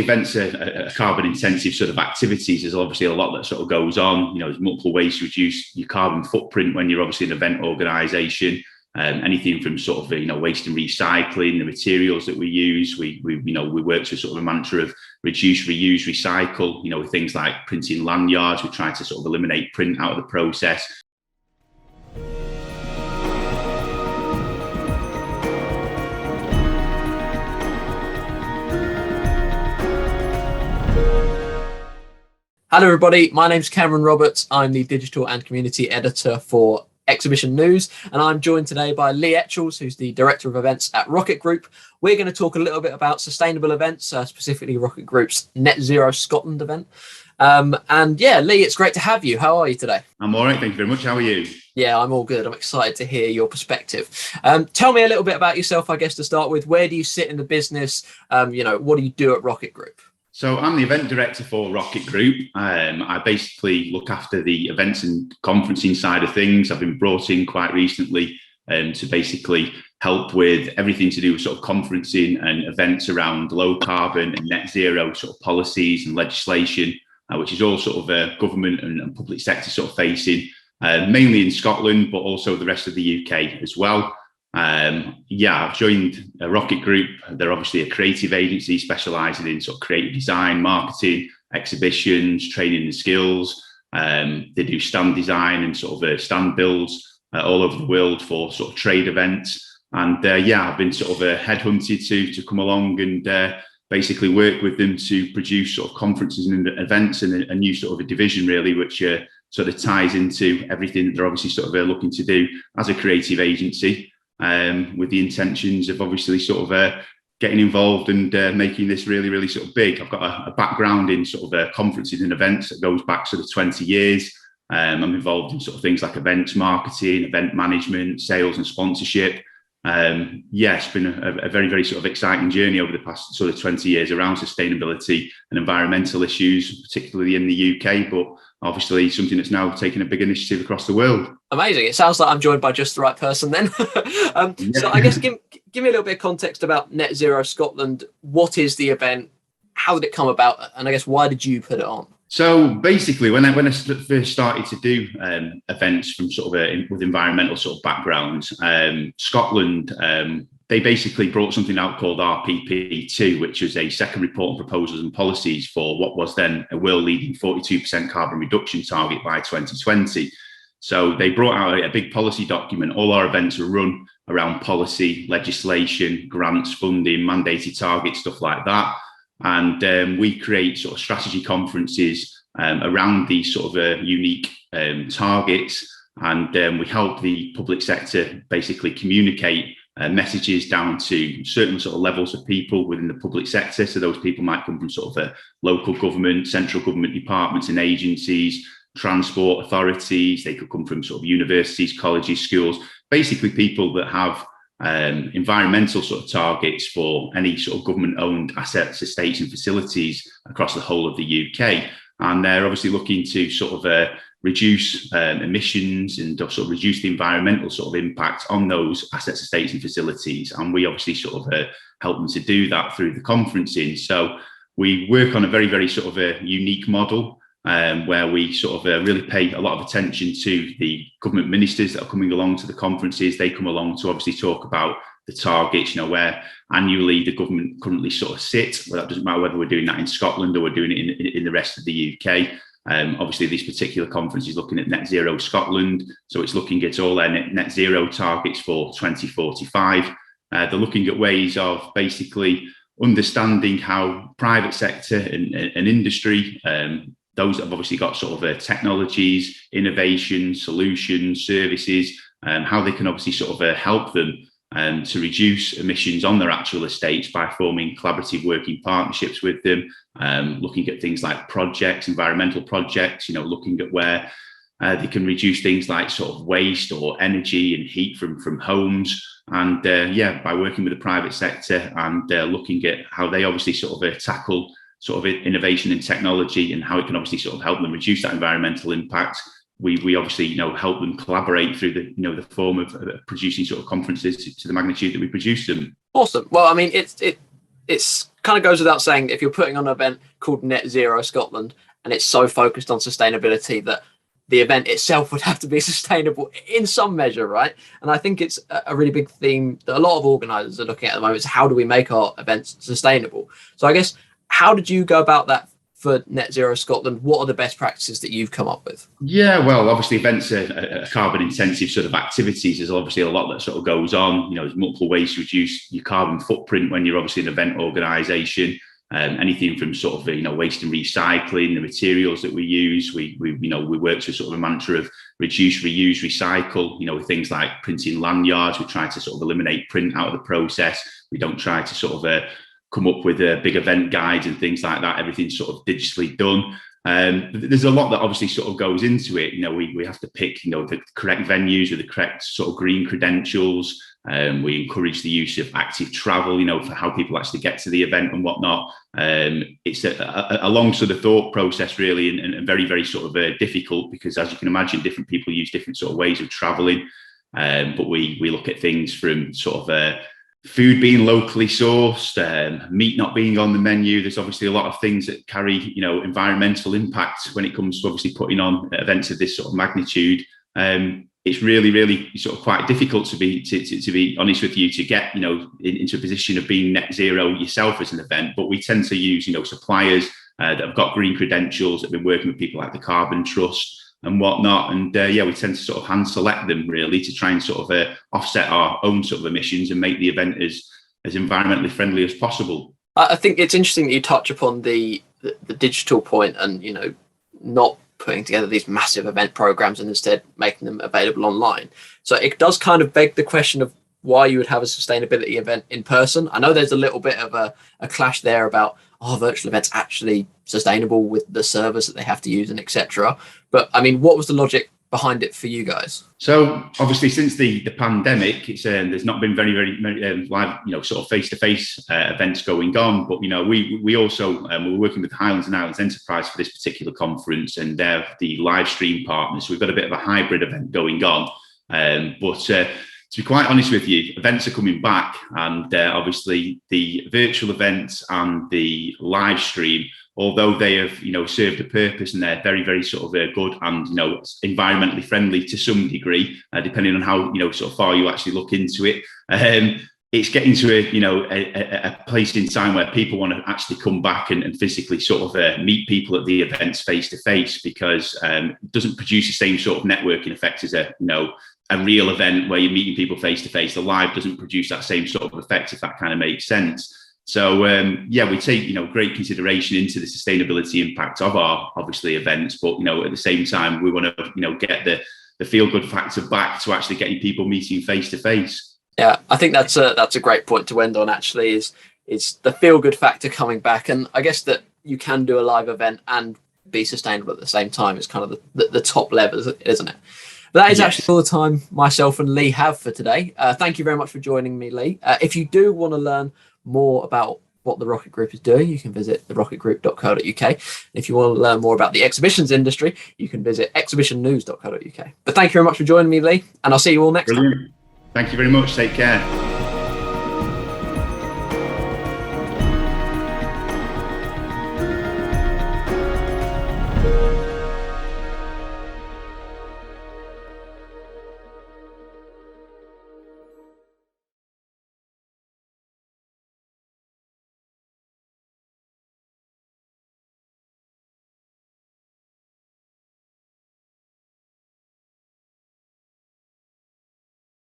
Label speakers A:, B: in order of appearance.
A: events are carbon intensive sort of activities. There's obviously a lot that sort of goes on. You know, there's multiple ways to reduce your carbon footprint when you're obviously an event organisation. Anything from sort of, waste and recycling, the materials that we use. We work to sort of a mantra of reduce, reuse, recycle, with things like printing lanyards. We try to sort of eliminate print out of the process.
B: Hello everybody, my name's Cameron Roberts. I'm the Digital and Community Editor for Exhibition News, and I'm joined today by Lee Etchells, who's the Director of Events at Rocket Group. We're going to talk a little bit about sustainable events, specifically Rocket Group's Net Zero Scotland event. Lee, it's great to have you. How are you today?
A: I'm all right, thank you very much. How are you?
B: Yeah, I'm all good. I'm excited to hear your perspective. Tell me a little bit about yourself, I guess, to start with. Where do you sit in the business? What do you do at Rocket Group?
A: So I'm the event director for Rocket Group. I basically look after the events and conferencing side of things. I've been brought in quite recently to basically help with everything to do with sort of conferencing and events around low carbon and net zero sort of policies and legislation, which is all sort of government and public sector sort of facing, mainly in Scotland, but also the rest of the UK as well. I've joined Rocket Group. They're obviously a creative agency specialising in sort of creative design, marketing, exhibitions, training and skills. They do stand design and sort of stand builds all over the world for sort of trade events. And I've been sort of headhunted to come along and basically work with them to produce sort of conferences and events and a new sort of a division really, which sort of ties into everything that they're obviously sort of looking to do as a creative agency. With the intentions of obviously sort of getting involved and making this really, really sort of big. I've got a background in sort of conferences and events that goes back sort of 20 years. I'm involved in sort of things like events marketing, event management, sales and sponsorship. It's been a very, very sort of exciting journey over the past sort of 20 years around sustainability and environmental issues, particularly in the UK, but obviously something that's now taking a big initiative across the world.
B: Amazing. It sounds like I'm joined by just the right person then. So I guess give me a little bit of context about Net Zero Scotland. What is the event? How did it come about? And I guess, why did you put it on?
A: So basically, when I first started to do events from sort of with environmental sort of backgrounds, Scotland, they basically brought something out called RPP2, which was a second report on proposals and policies for what was then a world-leading 42% carbon reduction target by 2020. So they brought out a big policy document. All our events are run around policy, legislation, grants, funding, mandated targets, stuff like that. And we create sort of strategy conferences around these sort of unique targets. And we help the public sector basically communicate messages down to certain sort of levels of people within the public sector. So those people might come from sort of local government, central government departments and agencies, transport authorities. They could come from sort of universities, colleges, schools, basically people that have environmental sort of targets for any sort of government-owned assets, estates and facilities across the whole of the UK. And they're obviously looking to sort of reduce emissions and sort of reduce the environmental sort of impact on those assets, estates and facilities. And we obviously sort of help them to do that through the conferencing. So we work on a very, very sort of a unique model where we sort of really pay a lot of attention to the government ministers that are coming along to the conferences. They come along to obviously talk about the targets, where annually the government currently sort of sit. Well, that doesn't matter whether we're doing that in Scotland or we're doing it in the rest of the UK. Obviously, this particular conference is looking at Net Zero Scotland. So it's looking at all their net zero targets for 2045. They're looking at ways of basically understanding how private sector and industry, those that have obviously got sort of technologies, innovation, solutions, services, how they can obviously sort of help them to reduce emissions on their actual estates by forming collaborative working partnerships with them, looking at things like projects, environmental projects, looking at where they can reduce things like sort of waste or energy and heat from homes. And by working with the private sector and looking at how they obviously sort of tackle sort of innovation and technology and how it can obviously sort of help them reduce that environmental impact. We obviously, help them collaborate through the form of producing sort of conferences to the magnitude that we produce them.
B: Awesome. Well, I mean, it it's kind of goes without saying that if you're putting on an event called Net Zero Scotland and it's so focused on sustainability that the event itself would have to be sustainable in some measure, right? And I think it's a really big theme that a lot of organisers are looking at the moment is how do we make our events sustainable? So I guess, how did you go about that for Net Zero Scotland? What are the best practices that you've come up with?
A: Yeah, well, obviously events are carbon intensive sort of activities. There's obviously a lot that sort of goes on. There's multiple ways to reduce your carbon footprint when you're obviously an event organisation. Anything from sort of waste and recycling, the materials that we use. We work to sort of a mantra of reduce, reuse, recycle. With things like printing lanyards, we try to sort of eliminate print out of the process. We don't try to sort of come up with big event guides and things like that. Everything's sort of digitally done. There's a lot that obviously sort of goes into it. We have to pick the correct venues with the correct sort of green credentials. We encourage the use of active travel, for how people actually get to the event and whatnot. It's a long sort of thought process, really, and very, very sort of difficult because, as you can imagine, different people use different sort of ways of traveling. But we look at things from sort of food being locally sourced, meat not being on the menu. There's obviously a lot of things that carry, environmental impact when it comes to obviously putting on events of this sort of magnitude. It's really, really sort of quite difficult to be honest with you, to get, into a position of being net zero yourself as an event. But we tend to use, suppliers that have got green credentials, that have been working with people like the Carbon Trust and whatnot. And we tend to sort of hand select them really to try and sort of offset our own sort of emissions and make the event as environmentally friendly as possible.
B: I think it's interesting that you touch upon the digital point and, not putting together these massive event programs and instead making them available online. So it does kind of beg the question of why you would have a sustainability event in person. I know there's a little bit of a clash there about, virtual events actually sustainable with the servers that they have to use and etc. But I mean, what was the logic behind it for you guys?
A: So obviously since the pandemic, it's there's not been very live sort of face-to-face events going on, but we also we're working with Highlands and Islands Enterprise for this particular conference, and they're the live stream partners, so we've got a bit of a hybrid event going on, but to be quite honest with you, events are coming back, and obviously the virtual events and the live stream, although they have, served a purpose and they're very, very sort of good and, environmentally friendly to some degree, depending on how, sort of far you actually look into it. It's getting to a place in time where people want to actually come back and physically sort of meet people at the events face to face, because it doesn't produce the same sort of networking effect as a real event where you're meeting people face to face. The live doesn't produce that same sort of effect, if that kind of makes sense. So we take great consideration into the sustainability impact of our obviously events, but at the same time we want to get the feel good factor back to actually getting people meeting face to face.
B: Yeah, I think that's a great point to end on. Actually, is the feel good factor coming back, and I guess that you can do a live event and be sustainable at the same time. It's kind of the top level, isn't it? But that is actually all the time myself and Lee have for today. Thank you very much for joining me, Lee. If you do want to learn more about what the Rocket Group is doing, you can visit therocketgroup.co.uk. If you want to learn more about the exhibitions industry, you can visit exhibitionnews.co.uk. But thank you very much for joining me, Lee, and I'll see you all next time.
A: Thank you very much. Take care.